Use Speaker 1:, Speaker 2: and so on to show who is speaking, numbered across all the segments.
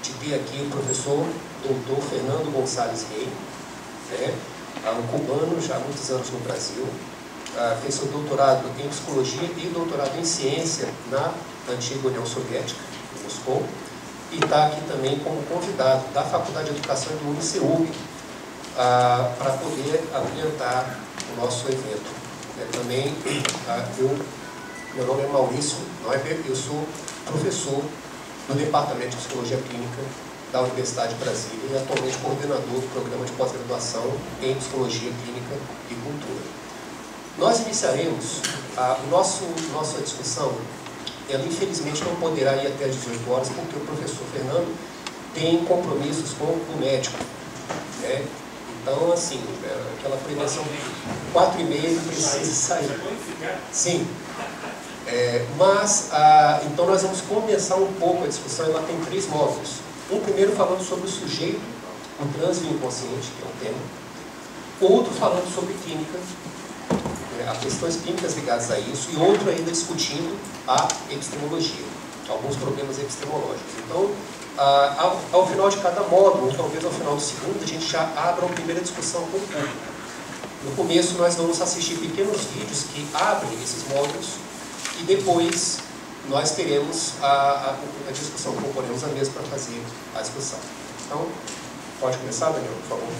Speaker 1: de ter aqui o professor doutor Fernando Gonçalves Rey, né? Um cubano já há muitos anos no Brasil, fez seu doutorado em psicologia e doutorado em ciência na antiga União Soviética, em Moscou, e está aqui também como convidado da Faculdade de Educação do UniCeub para poder ambientar o nosso evento. Também, meu nome é Maurício Neuber, eu sou professor do Departamento de Psicologia Clínica da Universidade de Brasília e atualmente coordenador do programa de pós-graduação em Psicologia Clínica e Cultura. Nós iniciaremos nossa discussão. Ela infelizmente não poderá ir até às 18 horas, porque o professor Fernando tem compromissos com o médico, né? Então, assim, aquela prevenção 4h30 precisa sair. Sim. Então nós vamos começar um pouco a discussão. Ela tem 3 módulos. Um primeiro falando sobre o sujeito, o trânsito inconsciente, que é o tema. Outro falando sobre clínica, as questões clínicas ligadas a isso, e outro ainda discutindo a epistemologia, alguns problemas epistemológicos. Então, ao final de cada módulo, ou talvez ao final do segundo, a gente já abra uma primeira discussão com o público. No começo, nós vamos assistir pequenos vídeos que abrem esses módulos, e depois nós teremos a discussão, comporemos a mesa para fazer a discussão. Então, pode começar, Daniel, por favor.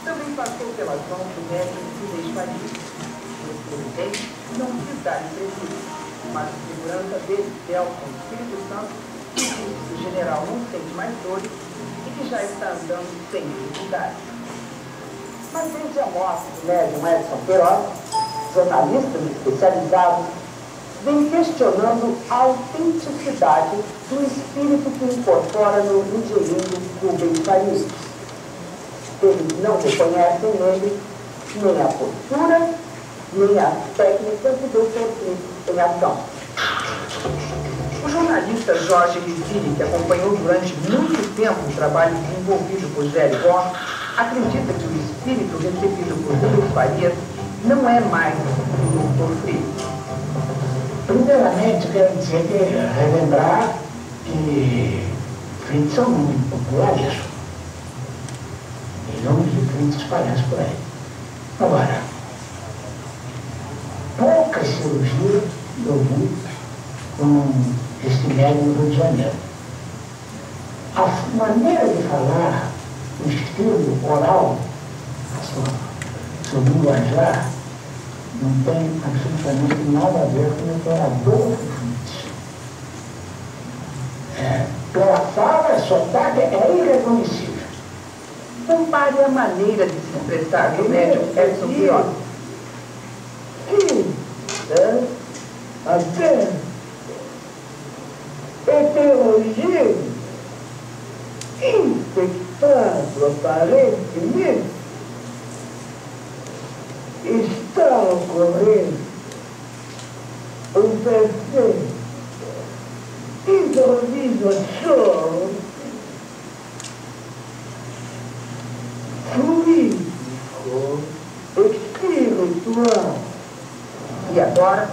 Speaker 2: Também passou pelas mãos do médico Inês Faria. Presidente não quis dar entrevista, mas a segurança dele, Delson Espírito Santo, disse que o general não sente mais dores e que já está andando sem dificuldade. Mas desde a morte do médium Edson Queiroz, jornalistas especializados vêm questionando a autenticidade do espírito que incorpora no engenheiro Rubens Farias. Eles não reconhecem nele nem a postura, nem as técnicas do Dr. em ação. O jornalista Jorge Lisiri, que acompanhou durante muito tempo o trabalho desenvolvido por Géry Ross, acredita que o espírito recebido por Rubens Farias não é mais o Dr. Fritz.
Speaker 3: Primeiramente, quero dizer que relembrar que Fritz é um nome popularíssimo. Milhões de Fritz espalhados por aí. Agora, poucas cirurgias eu vi com esse médico no Rio de Janeiro. A maneira de falar, o estilo oral, seu linguajar, não tem absolutamente nada a ver com o que era Adolfo Fritz. Pela fala, sotaque é irreconhecível.
Speaker 2: Compare a maneira de se expressar do médium Edson Queiroz.
Speaker 3: Até heterogêneo, infectado aparentemente, está ocorrendo um perfeito improvisação fluídico, espiritual.
Speaker 2: E agora, a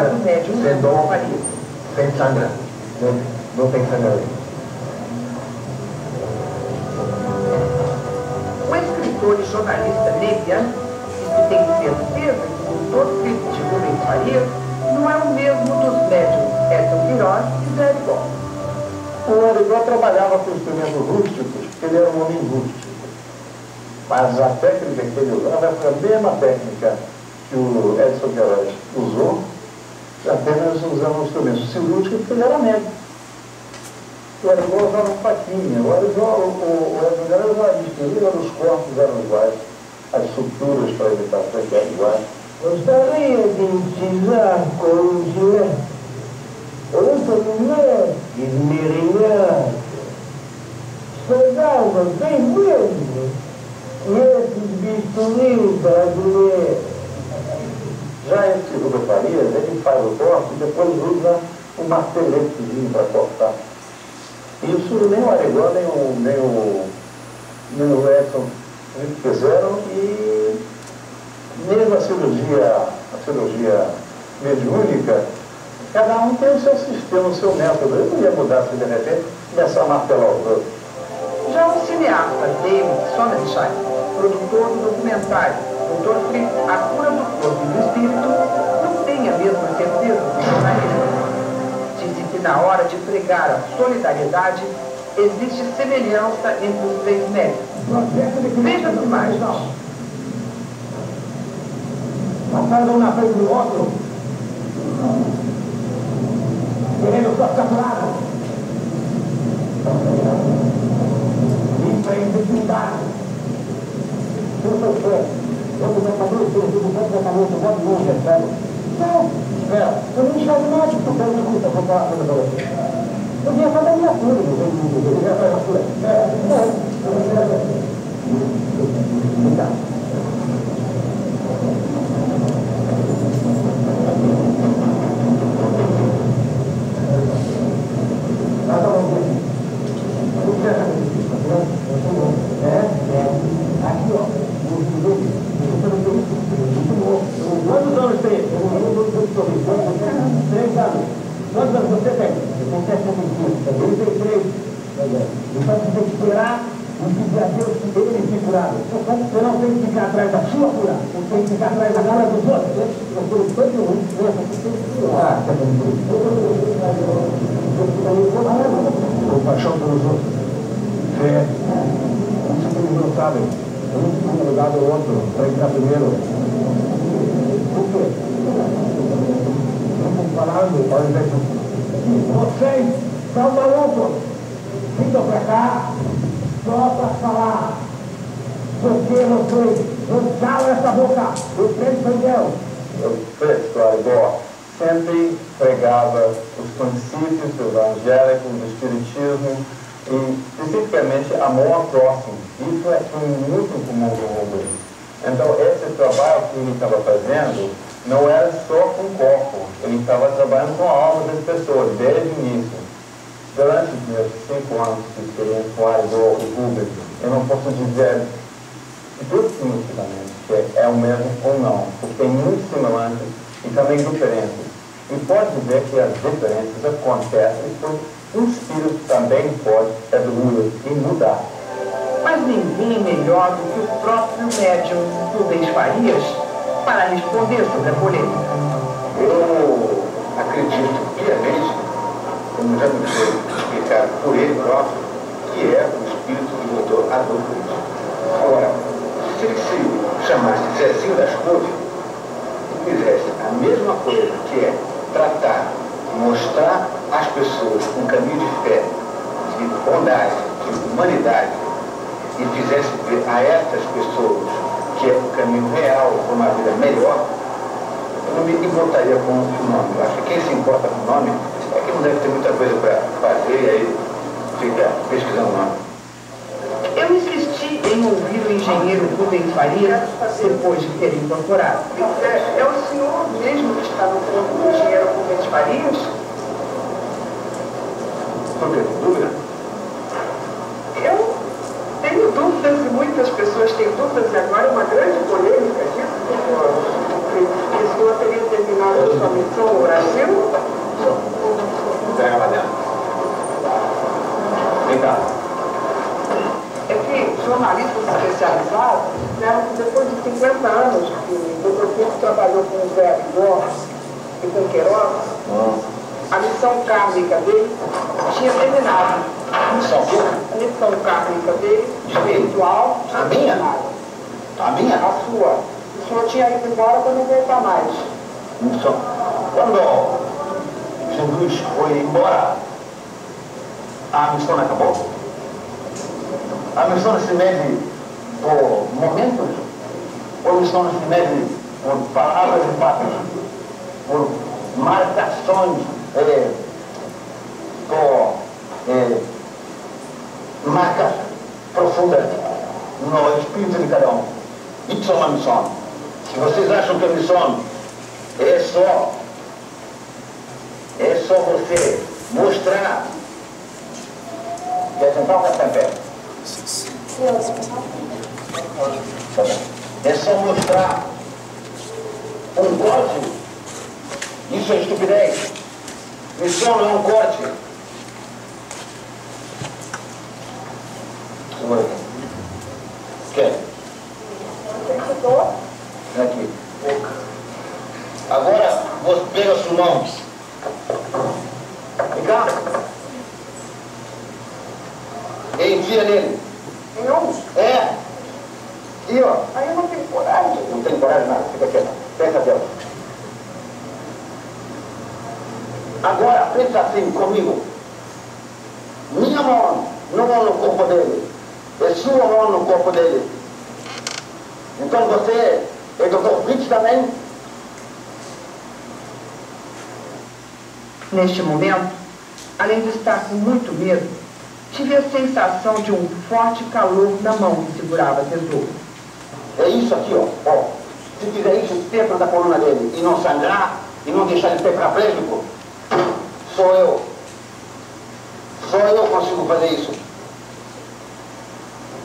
Speaker 2: do médium Edson Farias.
Speaker 3: Sem sangrar. Não tem sangramento.
Speaker 2: O escritor e jornalista Nebian diz que tem certeza que o Dr. Fritz de Rubens Farias não é o mesmo dos médiums Edson Queiroz e Géry Ross.
Speaker 3: O Arigó trabalhava com instrumentos rústicos, porque ele era um homem rústico. Mas a técnica que ele usava foi a mesma técnica que o Edson Queiroz usou, apenas usando um instrumento cirúrgico, porque ele era médico. O Arigó usava faquinha, o Edson Queiroz usava estrutura dos corpos eram iguais, as estruturas para evitar que eram iguais.
Speaker 4: Gostaria de incidir com o senhor outra mulher esmerilhada. Chegava bem mesmo nesses bisturinhos brasileiros.
Speaker 3: Já esse Rubem Farias, ele faz o corte e depois usa um marteletezinho para cortar. Isso nem o Aragão, nem o Edson fizeram, e mesmo a cirurgia mediúnica, cada um tem o seu sistema, o seu método. Eu não ia mudar se de repente começar a martelar os outros.
Speaker 2: Já o cineasta David Sonnenschein, produtor do documentário Dr. Fritz, A Cura do Corpo e do Espírito, não tem a mesma certeza do jornalismo. Disse que na hora de pregar a solidariedade, existe semelhança entre os três médicos. Veja as imagens.
Speaker 4: Passaram um na frente do outro, querendo só capturado. Imprevisibilidade. Professor, vamos ver para dois filhos, tudo bom, tratamento, pode não recebe. Não, espera, eu não enxergo nada de tudo, escuta, vou falar uma coisa para você. Eu vinha fazer a minha cura, eu vinha fazer a cura. Obrigado. Aqui, ó. Quantos anos tem? 3 anos. Quantos anos você tem? Eu tenho 75. Ele tem 3. Então você tem que esperar o que a Deus ele se curado. Você não tem que ficar atrás da sua cura. Você tem que ficar atrás da cura dos outros. Compaixão pelos outros. Fé. Isso que eles não sabem. Um tem lugar do outro, para entrar primeiro. Por quê? Estamos falando, por exemplo, vocês são malucos. Ficam para cá só para falar. Porque vocês não calam essa boca. Vocês são Deus.
Speaker 3: O Fritz Aragão sempre pregava os princípios do evangélico, do espiritismo, e especificamente amor ao próximo. Isso é muito comum no mundo. Então esse trabalho que ele estava fazendo não era só com o corpo, ele estava trabalhando com a alma das pessoas desde o início. Durante os meus 5 anos de experiência com Aragão e Rubem, eu não posso dizer definitivamente que é o mesmo ou não, porque tem muitos semelhantes e também diferenças. E pode dizer que as diferenças acontecem porque um espírito também pode evoluir e mudar.
Speaker 2: Mas ninguém melhor do que o próprio médium Rubens Farias para responder sobre a polêmica.
Speaker 5: Eu acredito piamente, como já me foi explicado por ele próprio, que é o espírito do Dr. Adolfo Fritz. Agora, se ele se chamasse Zezinho das Couves e fizesse a mesma coisa, que é tratar, mostrar às pessoas um caminho de fé, de bondade, de humanidade, e fizesse ver a essas pessoas que é o caminho real para uma vida melhor, eu não me importaria com o nome. Eu acho que quem se importa com o nome é que não deve ter muita coisa para fazer e aí fica pesquisando o nome.
Speaker 2: Eu insisti em ouvir o engenheiro Rubens Farias depois de ter incorporado. É o senhor mesmo que está no corpo do engenheiro Rubens Farias?
Speaker 5: Não tem dúvida?
Speaker 2: Eu tenho dúvidas e muitas pessoas têm dúvidas, e agora é uma grande polêmica disso, porque o senhor teria terminado a sua missão no Brasil?
Speaker 5: Entrega lá dentro. Vem cá.
Speaker 2: É que jornalistas especializados disseram que depois de 50 anos que o Dr. Fritz trabalhou com o Zé Igor e com Queiroz, a missão kármica dele tinha terminado. A missão kármica dele, espiritual, tinha terminado.
Speaker 5: A minha?
Speaker 2: A sua. O senhor tinha ido embora para não voltar mais.
Speaker 5: Missão. Quando Jesus foi embora, a missão não acabou? A missão não se mede por momentos, ou a missão não se mede por palavras e fatos, por marcações, por marcas profundas no espírito de cada um. Isso é uma missão. Se vocês acham que a missão é só você mostrar que a central vai estar perto. É só mostrar um corte. Isso é estupidez. Missão não é um corte. Quer? Aqui. Agora você pega a sua mão. Vem cá. E enfia nele.
Speaker 2: Eu?
Speaker 5: É. Aqui, ó.
Speaker 2: Aí eu não tenho coragem.
Speaker 5: Não tem coragem nada. Fica quieto. Pensa Deus. Agora, pensa assim comigo. Minha mão não no corpo dele. É sua mão no corpo dele. Então você é Dr. Fritz também?
Speaker 2: Neste momento, além de estar com muito medo, tive a sensação de um forte calor na mão que segurava a tesoura.
Speaker 5: É isso aqui, ó. Se fizer isso dentro da coluna dele e não sangrar, e não deixar ele tetraplégico, sou eu consigo fazer isso.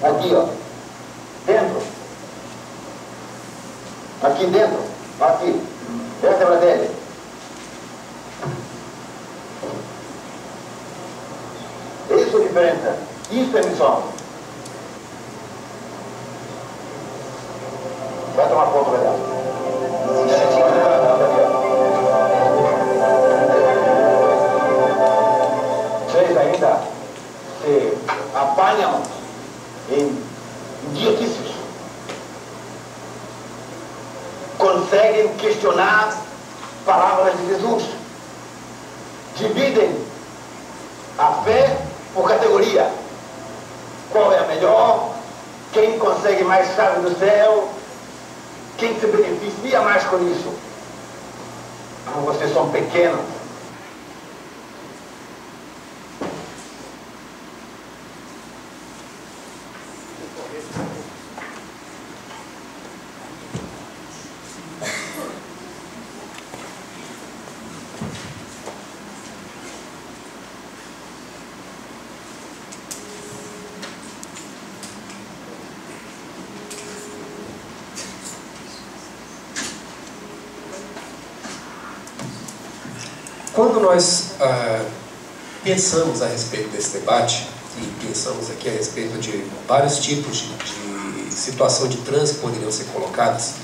Speaker 5: Aqui, ó. Dentro. Aqui dentro. Aqui. Vértebra dele. Isso é a diferença. Isso é missão. Vai tomar conta dela. Vocês ainda se apanham em idiotices. Conseguem questionar palavras de Jesus. Dividem a fé por categoria. Qual é a melhor? Quem consegue mais chave do céu? Quem se beneficia mais com isso? Como vocês são pequenos.
Speaker 1: Quando nós pensamos a respeito desse debate, e pensamos aqui a respeito de vários tipos de situação de trânsito que poderiam ser colocadas,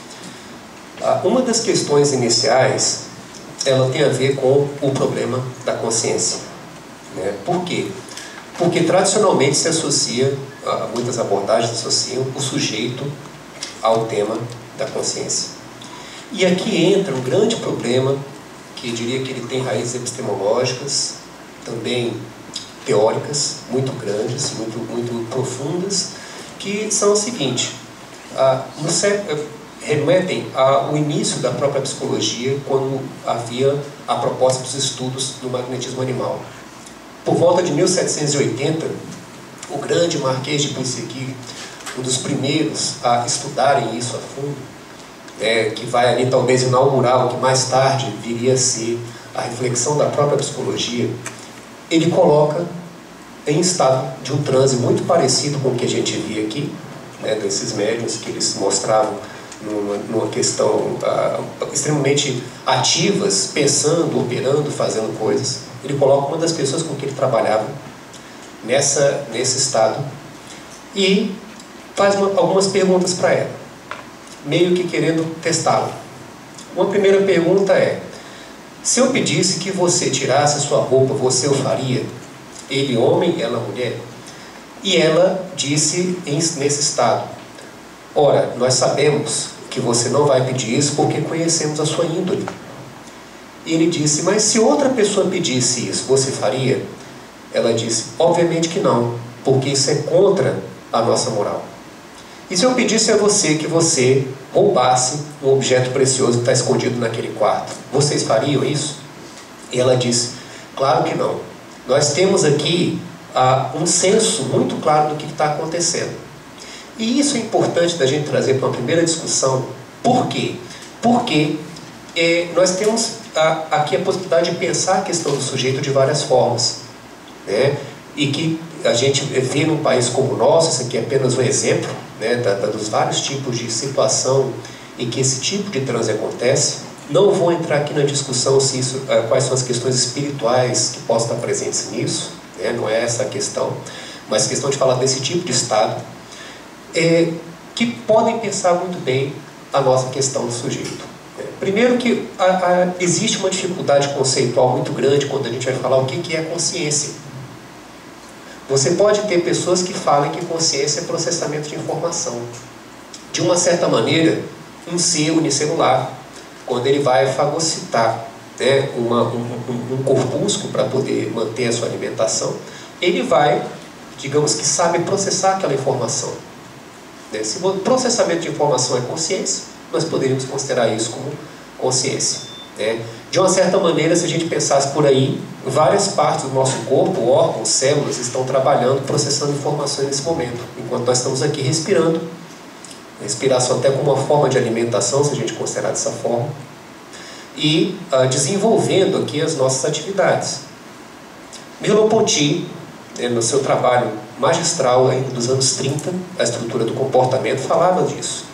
Speaker 1: uma das questões iniciais, ela tem a ver com o problema da consciência. Né? Por quê? Porque tradicionalmente se associa, muitas abordagens associam o sujeito ao tema da consciência. E aqui entra um grande problema, que eu diria que ele tem raízes epistemológicas, também teóricas, muito grandes, muito profundas, que são o seguinte, remetem ao início da própria psicologia, quando havia a proposta dos estudos do magnetismo animal. Por volta de 1780, o grande Marquês de Puységur, um dos primeiros a estudarem isso a fundo, que vai ali talvez inaugurar o que mais tarde viria a ser a reflexão da própria psicologia, ele coloca em estado de um transe muito parecido com o que a gente via aqui, né, desses médiuns que eles mostravam numa questão extremamente ativas, pensando, operando, fazendo coisas. Ele coloca uma das pessoas com que ele trabalhava nesse estado e faz algumas perguntas para ela, meio que querendo testá-la. Uma primeira pergunta é: se eu pedisse que você tirasse a sua roupa, você o faria? Ele homem, ela mulher? E ela disse nesse estado: ora, nós sabemos que você não vai pedir isso porque conhecemos a sua índole. E ele disse: mas se outra pessoa pedisse isso, você faria? Ela disse: obviamente que não, porque isso é contra a nossa moral. E se eu pedisse a você que você roubasse um objeto precioso que está escondido naquele quarto, vocês fariam isso? E ela disse, claro que não. Nós temos aqui um senso muito claro do que está acontecendo. E isso é importante da gente trazer para uma primeira discussão. Por quê? Porque nós temos aqui a possibilidade de pensar a questão do sujeito de várias formas, né? E que a gente vê num país como o nosso, isso aqui é apenas um exemplo, né, dos vários tipos de situação em que esse tipo de transe acontece. Não vou entrar aqui na discussão se isso, quais são as questões espirituais que possam estar presentes nisso, né? Não é essa a questão, mas a questão de falar desse tipo de estado, que podem pensar muito bem a nossa questão do sujeito. Primeiro que existe uma dificuldade conceitual muito grande quando a gente vai falar o que é consciência. Você pode ter pessoas que falem que consciência é processamento de informação. De uma certa maneira, um ser unicelular, quando ele vai fagocitar, né, um corpúsculo para poder manter a sua alimentação, ele vai, digamos que sabe processar aquela informação. Se o processamento de informação é consciência, nós poderíamos considerar isso como consciência. De uma certa maneira, se a gente pensasse por aí, várias partes do nosso corpo, órgãos, células, estão trabalhando, processando informações nesse momento, enquanto nós estamos aqui respirando. Respiração até como uma forma de alimentação, se a gente considerar dessa forma, e desenvolvendo aqui as nossas atividades. Merleau-Ponty, no seu trabalho magistral ainda dos anos 30, a estrutura do comportamento, falava disso.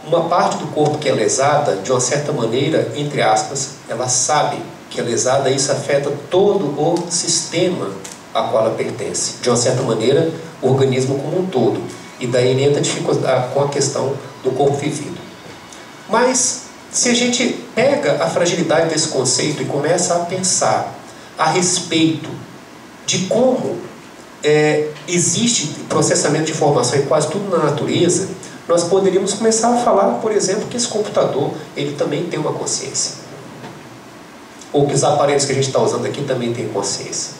Speaker 1: Uma parte do corpo que é lesada, de uma certa maneira, entre aspas, ela sabe que é lesada, e isso afeta todo o sistema a qual ela pertence. De uma certa maneira, o organismo como um todo. E daí ele entra com a questão do corpo vivido. Mas, se a gente pega a fragilidade desse conceito e começa a pensar a respeito de como existe processamento de informação em quase tudo na natureza, nós poderíamos começar a falar, por exemplo, que esse computador ele também tem uma consciência. Ou que os aparelhos que a gente está usando aqui também têm consciência.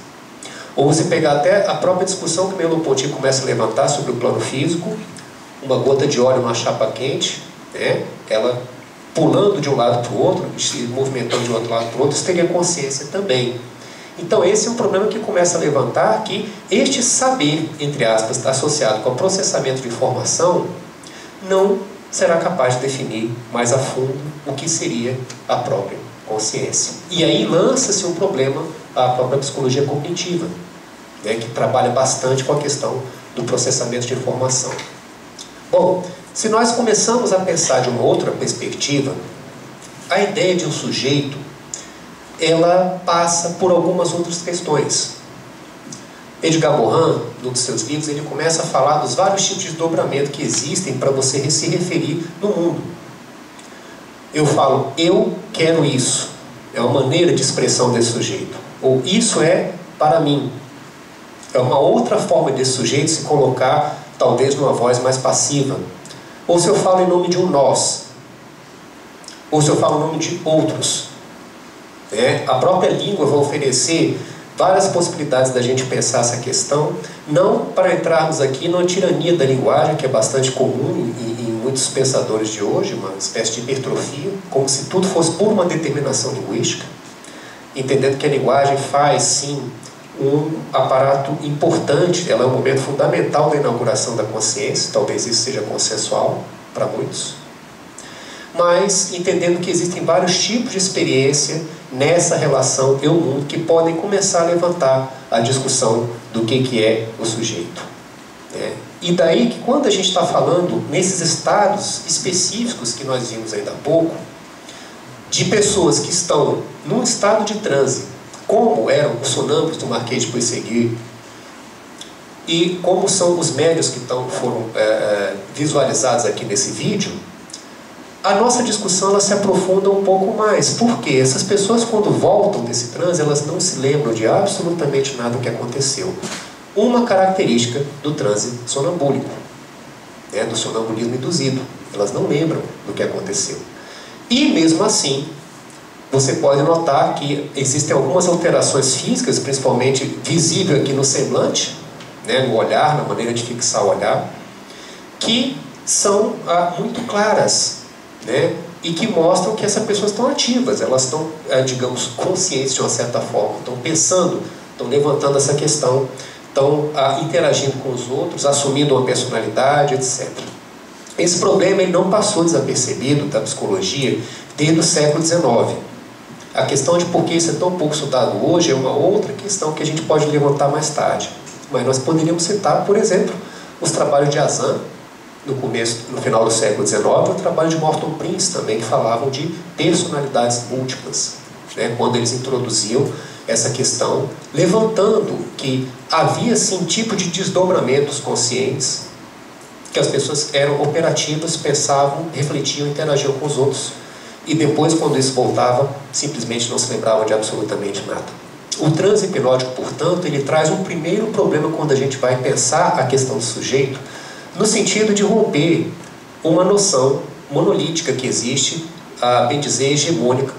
Speaker 1: Ou você pegar até a própria discussão que Merleau-Ponty começa a levantar sobre o plano físico, uma gota de óleo numa chapa quente, né, ela pulando de um lado para o outro, se movimentando de um outro lado para o outro, isso teria consciência também. Então esse é um problema que começa a levantar, que este saber, entre aspas, associado com o processamento de informação, não será capaz de definir mais a fundo o que seria a própria consciência. E aí lança-se um problema à própria psicologia cognitiva, né, que trabalha bastante com a questão do processamento de informação. Bom, se nós começamos a pensar de uma outra perspectiva, a ideia de um sujeito, ela passa por algumas outras questões. Edgar Morin, num dos seus livros, ele começa a falar dos vários tipos de desdobramento que existem para você se referir no mundo. Eu falo, eu quero isso. É uma maneira de expressão desse sujeito. Ou isso é para mim. É uma outra forma desse sujeito se colocar, talvez, numa voz mais passiva. Ou se eu falo em nome de um nós. Ou se eu falo em nome de outros. A própria língua vai oferecer várias possibilidades da gente pensar essa questão, não para entrarmos aqui numa tirania da linguagem, que é bastante comum em muitos pensadores de hoje, uma espécie de hipertrofia, como se tudo fosse por uma determinação linguística, entendendo que a linguagem faz, sim, um aparato importante, ela é um momento fundamental da inauguração da consciência, talvez isso seja consensual para muitos, mas entendendo que existem vários tipos de experiência nessa relação eu-mundo que podem começar a levantar a discussão do que é o sujeito. E daí que quando a gente está falando nesses estados específicos que nós vimos ainda há pouco, de pessoas que estão num estado de transe, como eram os sonâmbulos do Marquês de Puységur, e como são os médios que foram visualizados aqui nesse vídeo, a nossa discussão ela se aprofunda um pouco mais. Por quê? Essas pessoas, quando voltam desse transe, elas não se lembram de absolutamente nada que aconteceu. Uma característica do transe sonambúlico, do sonambulismo induzido. Elas não lembram do que aconteceu. E, mesmo assim, você pode notar que existem algumas alterações físicas, principalmente visível aqui no semblante, né, no olhar, na maneira de fixar o olhar, que são muito claras, né, e que mostram que essas pessoas estão ativas, elas estão, digamos, conscientes de uma certa forma, estão pensando, estão levantando essa questão, estão interagindo com os outros, assumindo uma personalidade, etc. Esse problema ele não passou desapercebido da psicologia desde o século XIX. A questão de por que isso é tão pouco estudado hoje é uma outra questão que a gente pode levantar mais tarde. Mas nós poderíamos citar, por exemplo, os trabalhos de Azan, no final do século XIX, o trabalho de Morton Prince também, que falavam de personalidades múltiplas, né, quando eles introduziam essa questão, levantando que havia sim tipo de desdobramentos conscientes, que as pessoas eram operativas, pensavam, refletiam, interagiam com os outros, e depois, quando isso voltava, simplesmente não se lembravam de absolutamente nada. O transe hipnótico, portanto, ele traz um primeiro problema quando a gente vai pensar a questão do sujeito, no sentido de romper uma noção monolítica que existe, a bem dizer, hegemônica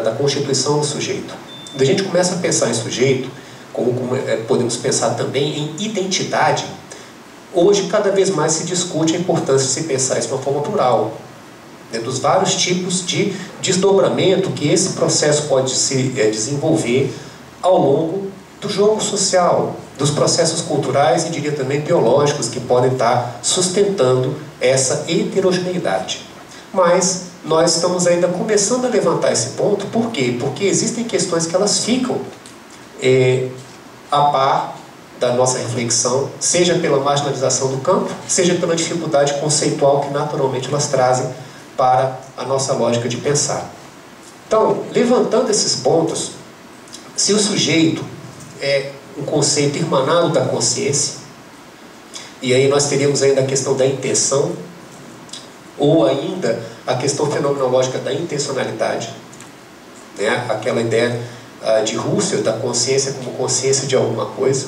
Speaker 1: da constituição do sujeito. Quando a gente começa a pensar em sujeito, como podemos pensar também em identidade, hoje cada vez mais se discute a importância de se pensar isso de uma forma plural, né, dos vários tipos de desdobramento que esse processo pode se desenvolver ao longo do jogo social, dos processos culturais e diria também biológicos que podem estar sustentando essa heterogeneidade. Mas nós estamos ainda começando a levantar esse ponto. Por quê? Porque existem questões que elas ficam a par da nossa reflexão, seja pela marginalização do campo, seja pela dificuldade conceitual que naturalmente elas trazem para a nossa lógica de pensar. Então, levantando esses pontos, se o sujeito é um conceito irmanado da consciência, e aí nós teríamos ainda a questão da intenção, ou ainda a questão fenomenológica da intencionalidade, né? Aquela ideia de Husserl da consciência como consciência de alguma coisa,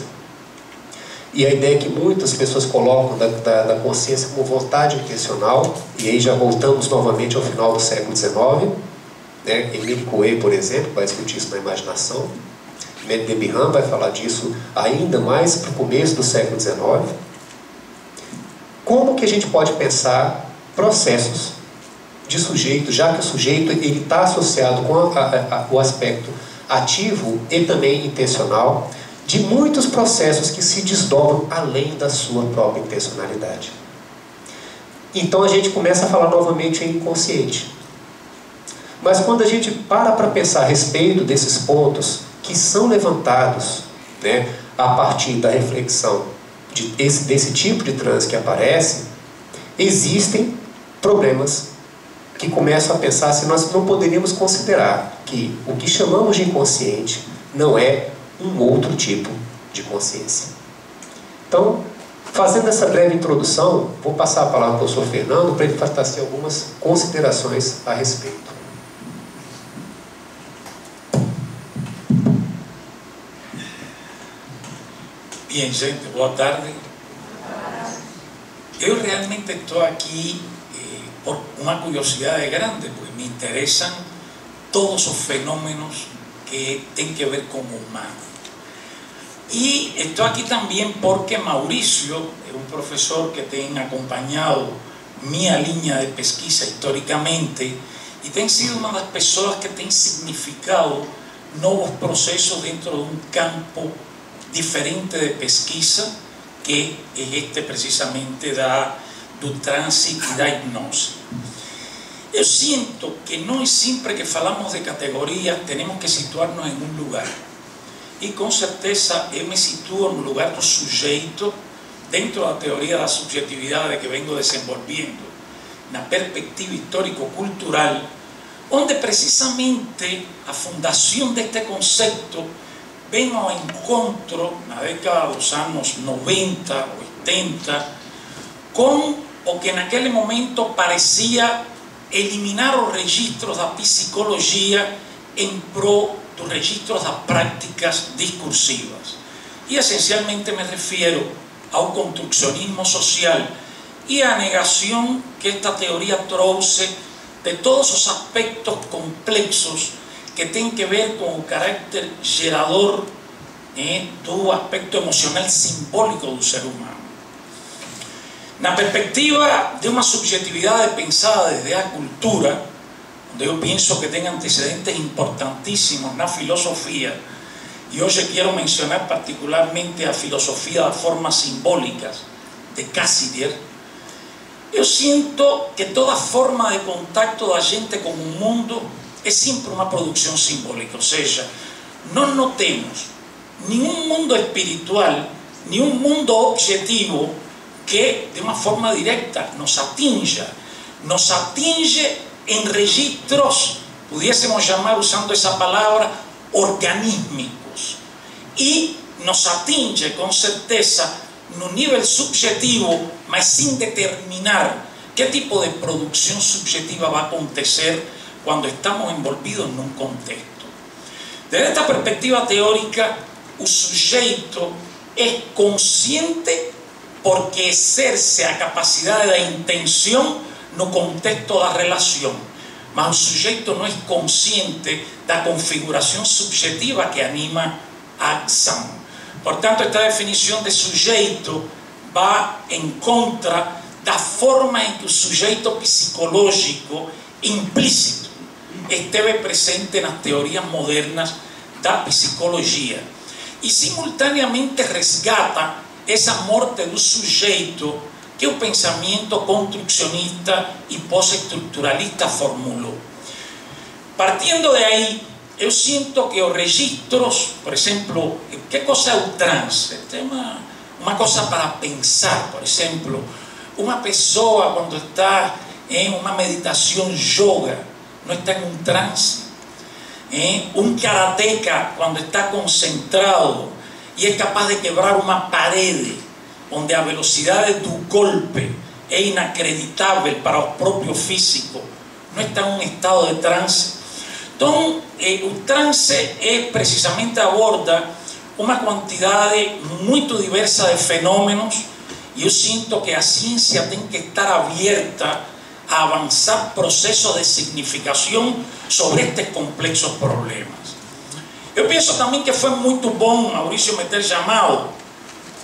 Speaker 1: e a ideia que muitas pessoas colocam da consciência como vontade intencional, e aí já voltamos novamente ao final do século XIX, né? Emile Coué, por exemplo, vai discutir isso na imaginação, Mehdi Debihan vai falar disso ainda mais para o começo do século XIX. Como que a gente pode pensar processos de sujeito, já que o sujeito está associado com o aspecto ativo e também intencional, de muitos processos que se desdobram além da sua própria intencionalidade. Então a gente começa a falar novamente em inconsciente. Mas quando a gente para pensar a respeito desses pontos que são levantados, né, a partir da reflexão desse tipo de transe que aparece, existem problemas que começam a pensar se nós não poderíamos considerar que o que chamamos de inconsciente não é um outro tipo de consciência. Então, fazendo essa breve introdução, vou passar a palavra para o professor Fernando para ele fazer algumas considerações a respeito.
Speaker 6: Bien, gente, boa tarde. Eu realmente estou aqui por uma curiosidade grande, porque me interessam todos os fenómenos que têm que ver com o humano. E estou aqui também porque Mauricio é um professor que tem acompanhado minha linha de pesquisa historicamente e tem sido uma das pessoas que tem significado novos processos dentro de um campo diferente de pesquisa, que é este precisamente do transe e da hipnose. Eu sinto que nós sempre que falamos de categorias temos que situar-nos em um lugar. E com certeza eu me situo no lugar do sujeito dentro da teoria da subjetividade que vengo desenvolvendo, na perspectiva histórico-cultural, onde precisamente a fundação deste conceito vem ao encontro, na década dos anos 90, 80, com o que naquele momento parecia eliminar os registros da psicologia em prol dos registros das práticas discursivas. E essencialmente me refiro ao construccionismo social e à negação que esta teoria trouxe de todos os aspectos complexos que têm que ver com o caráter gerador do aspecto emocional simbólico do ser humano. Na perspectiva de uma subjetividade pensada desde a cultura, onde eu penso que tem antecedentes importantíssimos na filosofia, e hoje quero mencionar particularmente a filosofia das formas simbólicas de Cassirer, eu sinto que toda forma de contacto da gente com o mundo é sempre uma produção simbólica, ou seja, nós não temos nenhum mundo espiritual, nenhum mundo objetivo que de uma forma direta nos atinja em registros, pudiésemos chamar, usando essa palavra, organísmicos, e nos atinge com certeza no nível subjetivo, mas sem determinar que tipo de produção subjetiva vai acontecer quando estamos envolvidos num contexto. Desde esta perspectiva teórica, o sujeito é consciente porque exerce a capacidade da intenção no contexto da relação, mas o sujeito não é consciente da configuração subjetiva que anima a ação. Portanto, esta definição de sujeito vai em contra da forma em que o sujeito psicológico implícito esteve presente nas teorias modernas da psicologia e simultaneamente resgata essa morte do sujeito que o pensamento construcionista e pós-estruturalista formulou. Partindo de aí, eu sinto que os registros, por exemplo, que coisa é o transe? Tem uma coisa para pensar, por exemplo, uma pessoa quando está em uma meditação yoga, não está em um transe. Um karateca quando está concentrado e é capaz de quebrar uma parede, onde a velocidade do golpe é inacreditável para o próprio físico, não está em um estado de transe. Então, o transe precisamente aborda uma quantidade muito diversa de fenômenos e eu sinto que a ciência tem que estar aberta a avançar processos de significação sobre estes complexos problemas. Eu penso também que foi muito bom Maurício me ter chamado,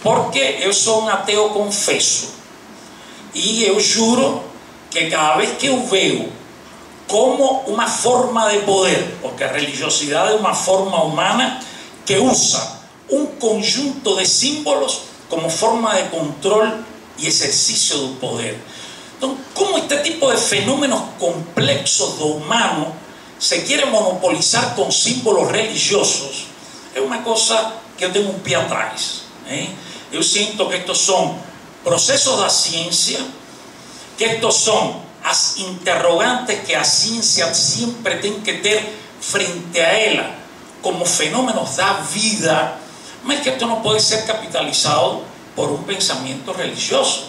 Speaker 6: porque eu sou um ateu confesso e eu juro que cada vez que eu vejo como uma forma de poder, porque a religiosidade é uma forma humana que usa um conjunto de símbolos como forma de controle e exercício do poder. Então, como este tipo de fenômenos complexos do humano se quer monopolizar com símbolos religiosos, é uma coisa que eu tenho um pé atrás. Eu sinto que estes são processos da ciência, que estes são as interrogantes que a ciência sempre tem que ter frente a ela, como fenômenos da vida, mas que esto não pode ser capitalizado por um pensamento religioso.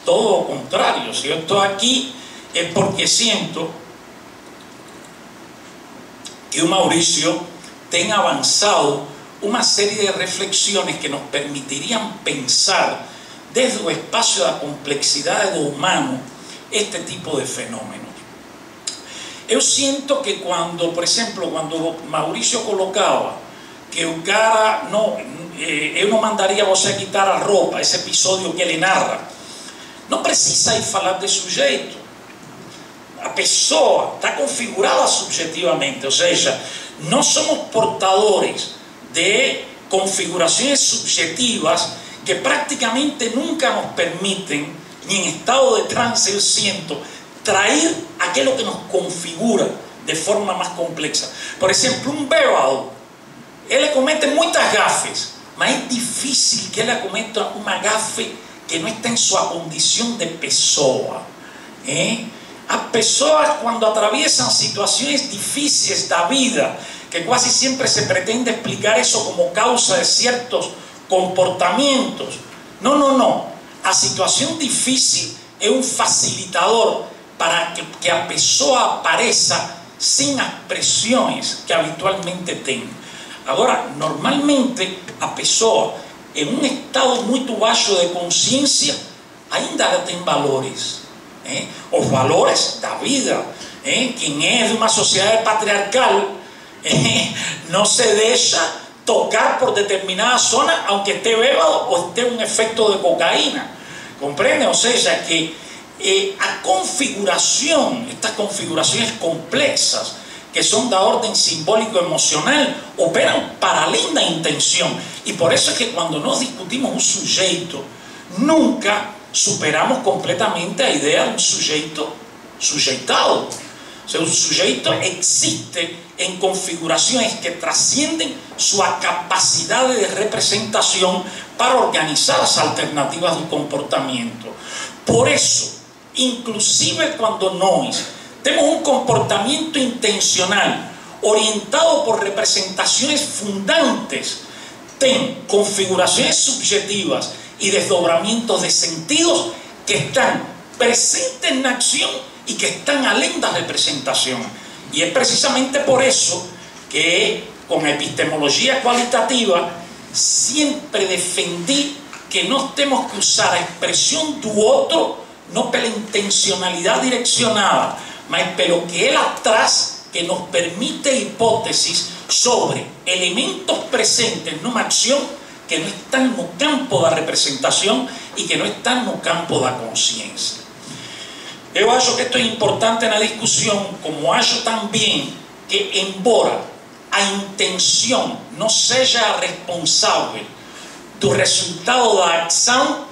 Speaker 6: Todo o contrário, se eu estou aqui é porque sinto que o Maurício tem avançado uma série de reflexões que nos permitiriam pensar desde o espaço da complexidade do humano este tipo de fenômenos. Eu sinto que quando, por exemplo, quando Maurício colocava que o cara não, eu não mandaria você quitar a roupa, esse episódio que ele narra, não precisa ir falar de sujeito. A pessoa está configurada subjetivamente, ou seja, nós somos portadores de configurações subjetivas que praticamente nunca nos permitem, ni em estado de transe, eu sinto, trair aquilo que nos configura de forma mais complexa. Por exemplo, um bêbado, ele comete muitas gafes, mas é difícil que ele cometa uma gafe que não está em sua condição de pessoa. As pessoas, quando atravessam situações difíceis da vida, que quase sempre se pretende explicar isso como causa de certos comportamientos. Não. A situação difícil é um facilitador para que a pessoa apareça sem as pressões que habitualmente tem. Agora, normalmente, a pessoa, em um estado muito baixo de consciência, ainda tem valores. Os valores da vida. Quem é de uma sociedade patriarcal não se deixa tocar por determinada zona, aunque esté bébado o esté un efecto de cocaína. ¿Comprende? O sea, que a configuración, estas configuraciones complexas, que son de orden simbólico emocional, operan para linda intención. Y por eso es que cuando nos discutimos un sujeto, nunca superamos completamente la idea de un sujeto sujeitado. O sea, un sujeto existe en configuraciones que trascienden su capacidad de representación para organizar las alternativas de comportamiento. Por eso, inclusive cuando nós tenemos un comportamiento intencional orientado por representaciones fundantes, ten configuraciones subjetivas y desdobramientos de sentidos que están presentes en la acción y que están além da representación. Y es precisamente por eso que con epistemología cualitativa siempre defendí que no tenemos que usar la expresión do otro no pela intencionalidad direccionada, mas pelo que él atrás que nos permite hipótesis sobre elementos presentes en una acción que no están no campo da representación y que no están no campo da consciência. Eu acho que esto es importante en la discusión, como acho también que embora a intención no sea responsable do resultado da acción,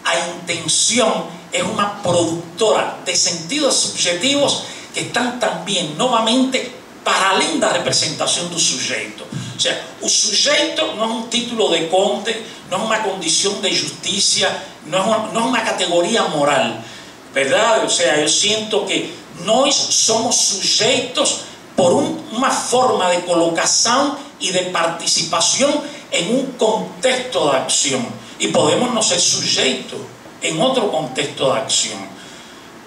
Speaker 6: a intención es una productora de sentidos subjetivos que están también nuevamente para além da representación do sujeito. O sea, o sujeito no es un título de conde, no es una condición de justicia, no es una categoría moral, ¿verdad? O sea, yo siento que nós somos sujeitos por una forma de colocación y de participación en un contexto de acción, y podemos no ser sujeitos en otro contexto de acción.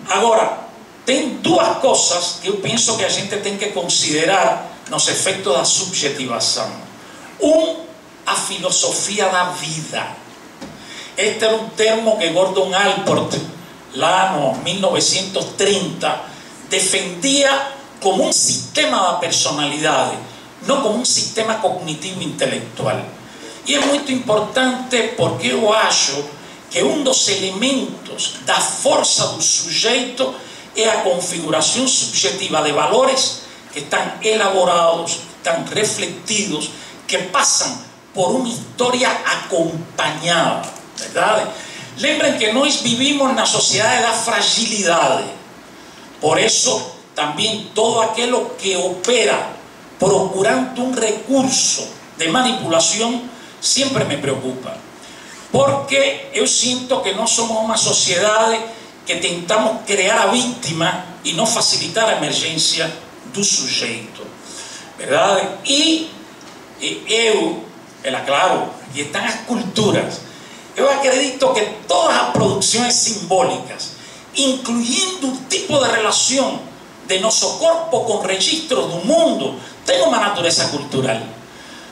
Speaker 6: Ahora, tem duas cosas que eu penso que a gente tem que considerar nos efectos da subjetivação. A filosofia da vida. Este era um termo que Gordon Allport, lá no 1930, defendia como um sistema da personalidade, não como um sistema cognitivo intelectual. E é muito importante porque eu acho que dos elementos da força do sujeito é a configuração subjetiva de valores que estão elaborados, estão refletidos, que passam por uma história acompanhada, verdade? Lembrem que nós vivimos na sociedade da fragilidade, por isso também todo aquilo que opera procurando um recurso de manipulação sempre me preocupa, porque eu sinto que nós somos uma sociedade que tentamos crear a vítima e não facilitar a emergência do sujeito, verdade? E claro, aqui estão as culturas. Eu acredito que todas as produções simbólicas, incluindo o tipo de relação de nosso corpo com registros do mundo, tem uma natureza cultural.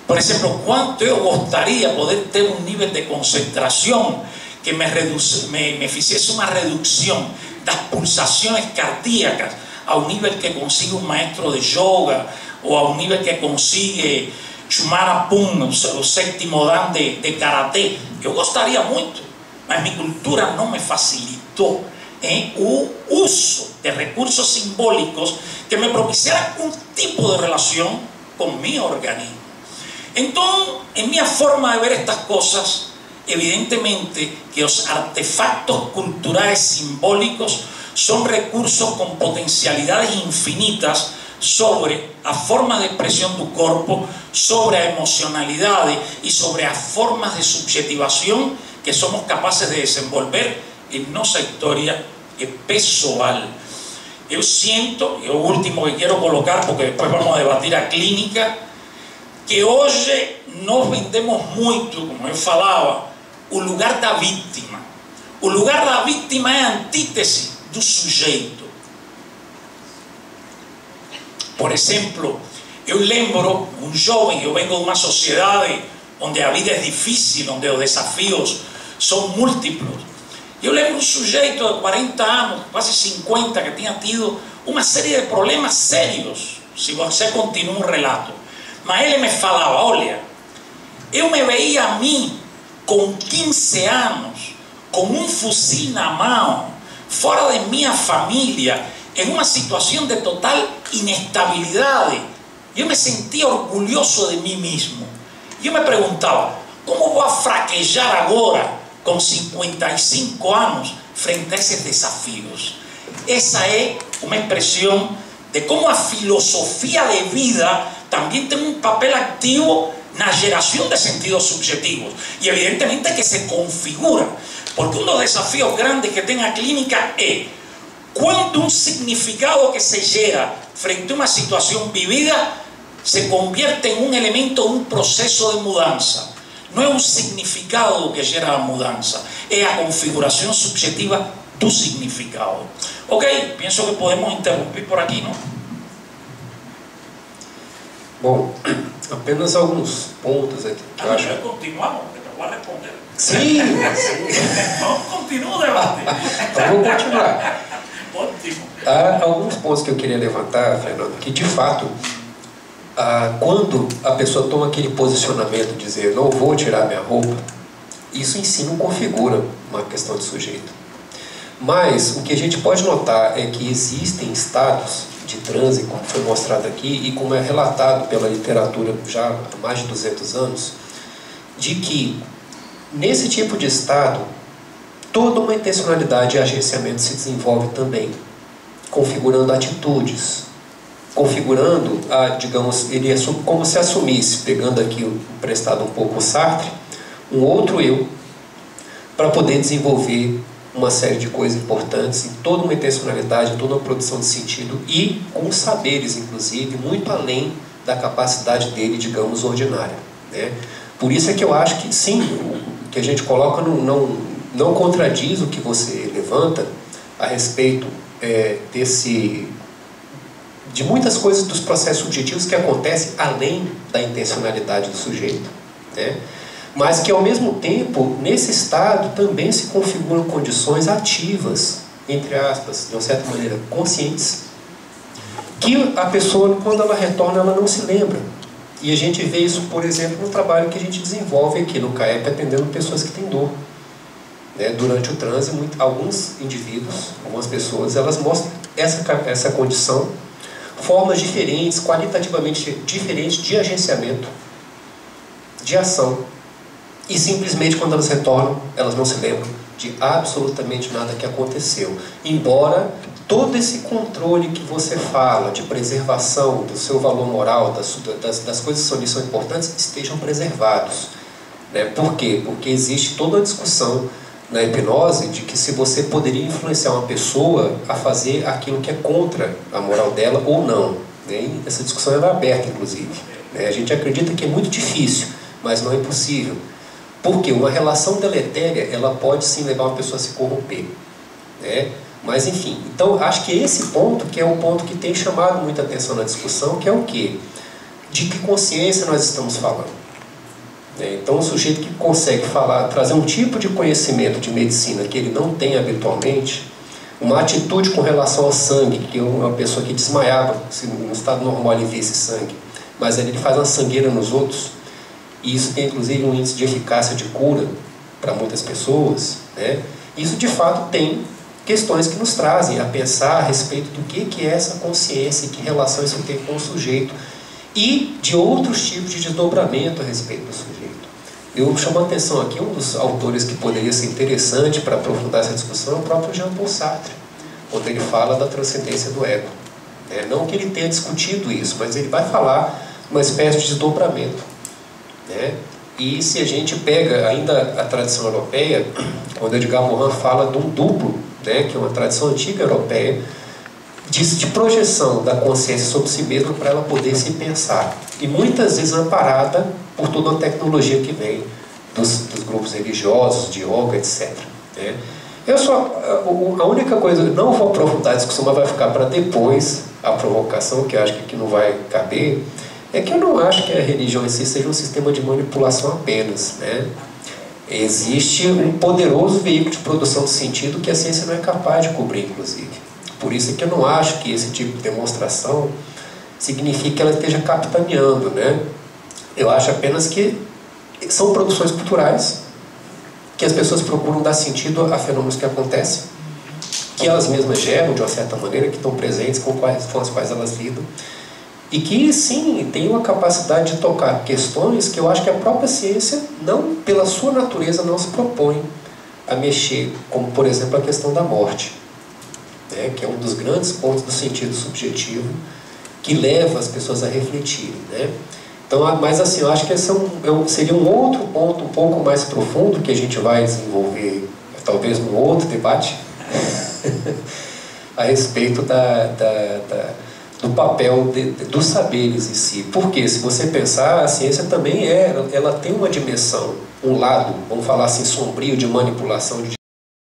Speaker 6: Por exemplo, quanto eu gostaria de poder ter um nível de concentração que me fizesse uma redução das pulsações cardíacas ao nível que consiga um maestro de yoga ou ao nível que consiga Shumara Pum, o sétimo dan de karatê. Eu gostaria muito, mas minha cultura não me facilitou o uso de recursos simbólicos que me propiciaran um tipo de relação com meu organismo. Então, em minha forma de ver estas coisas, evidentemente que os artefactos culturais simbólicos son recursos con potencialidades infinitas sobre a forma de expresión do corpo, sobre a emocionalidade e sobre as formas de subjetivación que somos capaces de desenvolver en nossa historia pessoal. Eu siento, e o último que quero colocar, porque después vamos a debatir a clínica, que hoje nós vendemos muito, como eu falava, o lugar da vítima. O lugar da vítima é a antítese do sujeito. Por exemplo, eu lembro um jovem, eu vengo de uma sociedade onde a vida é difícil, onde os desafios são múltiplos. Eu lembro um sujeito de 40 anos, quase 50, que tinha tido uma série de problemas sérios, se você continua um relato. Mas ele me falava, olha, Eu me veía a mí con 15 años, con un fusil na mão, fora de minha família, en una situación de total inestabilidad. Yo me sentía orgulloso de mí mismo. Yo me preguntaba, ¿cómo voy a fraquejar ahora, con 55 años, frente a esos desafíos? Esa es una expresión de cómo la filosofía de vida también tiene un papel activo en la generación de sentidos subjetivos. Y evidentemente que se configura. Porque uno de los desafíos grandes que tiene la clínica es cuando un significado que se llega frente a una situación vivida se convierte en un elemento de un proceso de mudanza. No es un significado que llega a la mudanza, es la configuración subjetiva tu significado. Ok, pienso que podemos interrumpir por aquí, ¿no?
Speaker 1: Bom, apenas alguns pontos aqui que eu acho.
Speaker 6: Continuamos, porque te voy a responder.
Speaker 1: Sim,
Speaker 6: Então, continua o debate.
Speaker 1: então vou continuar.
Speaker 6: Ótimo.
Speaker 1: Há alguns pontos que eu queria levantar, Fernando, que de fato, quando a pessoa toma aquele posicionamento de dizer não vou tirar minha roupa, isso em si não configura uma questão de sujeito. Mas o que a gente pode notar é que existem estados de transe, como foi mostrado aqui e como é relatado pela literatura já há mais de 200 anos, de que nesse tipo de estado toda uma intencionalidade e agenciamento se desenvolve também, configurando atitudes, configurando, digamos, ele é como se assumisse, pegando aqui emprestado um pouco o Sartre, um outro eu, para poder desenvolver uma série de coisas importantes, em toda uma intencionalidade, toda uma produção de sentido e com saberes, inclusive, muito além da capacidade dele, digamos, ordinária, né? Por isso é que eu acho que, sim, o que a gente coloca não contradiz o que você levanta a respeito de muitas coisas dos processos subjetivos que acontecem além da intencionalidade do sujeito, né? Mas que ao mesmo tempo, nesse estado, também se configuram condições ativas, entre aspas, de uma certa maneira conscientes, que a pessoa, quando ela retorna, ela não se lembra. E a gente vê isso, por exemplo, no trabalho que a gente desenvolve aqui no CAEP, atendendo pessoas que têm dor, né? Durante o transe, alguns indivíduos, algumas pessoas, elas mostram essa condição, formas diferentes, qualitativamente diferentes de agenciamento, de ação. E simplesmente quando elas retornam, elas não se lembram de absolutamente nada que aconteceu. Embora todo esse controle que você fala, de preservação do seu valor moral, das coisas que são importantes, estejam preservados, né? Por quê? Porque existe toda a discussão na hipnose de que se você poderia influenciar uma pessoa a fazer aquilo que é contra a moral dela ou não, né? E essa discussão é aberta, inclusive, né? A gente acredita que é muito difícil, mas não é impossível. Porque uma relação deletéria, ela pode sim levar uma pessoa a se corromper, né? Mas enfim, então acho que esse ponto que é o ponto que tem chamado muita atenção na discussão, que é o quê? De que consciência nós estamos falando, né? Então o sujeito que consegue trazer um tipo de conhecimento de medicina que ele não tem habitualmente, uma atitude com relação ao sangue, que uma pessoa que desmaiava, se no estado normal ele visse sangue, mas ele faz uma sangueira nos outros, e isso tem inclusive um índice de eficácia de cura para muitas pessoas, né? Isso de fato tem questões que nos trazem a pensar a respeito do que é essa consciência e que relação isso tem com o sujeito e de outros tipos de desdobramento a respeito do sujeito. Eu chamo a atenção aqui, um dos autores que poderia ser interessante para aprofundar essa discussão é o próprio Jean-Paul Sartre, quando ele fala da transcendência do ego, né? Não que ele tenha discutido isso, mas ele vai falar uma espécie de desdobramento, né? E se a gente pega ainda a tradição europeia, quando Edgar Morin fala de um duplo, né, que é uma tradição antiga europeia, de projeção da consciência sobre si mesma para ela poder se pensar, e muitas vezes amparada por toda a tecnologia que vem dos grupos religiosos, de yoga, etc., né? A única coisa, não vou aprofundar a discussão, mas vai ficar para depois a provocação, que eu acho que aqui não vai caber, é que eu não acho que a religião em si seja um sistema de manipulação apenas, né? Existe um poderoso veículo de produção de sentido que a ciência não é capaz de cobrir, inclusive. Por isso é que eu não acho que esse tipo de demonstração signifique que ela esteja capitaneando, né? Eu acho apenas que são produções culturais que as pessoas procuram dar sentido a fenômenos que acontecem, que elas mesmas geram, de uma certa maneira, que estão presentes, com as quais elas lidam, e que, sim, tem uma capacidade de tocar questões que eu acho que a própria ciência, não pela sua natureza, não se propõe a mexer, como, por exemplo, a questão da morte, né, que é um dos grandes pontos do sentido subjetivo, que leva as pessoas a refletirem, né? Então, mas assim, eu acho que esse seria um outro ponto um pouco mais profundo que a gente vai desenvolver, talvez num outro debate, a respeito do papel dos saberes em si. Porque, se você pensar, a ciência também ela tem uma dimensão, um lado, vamos falar assim, sombrio, de manipulação de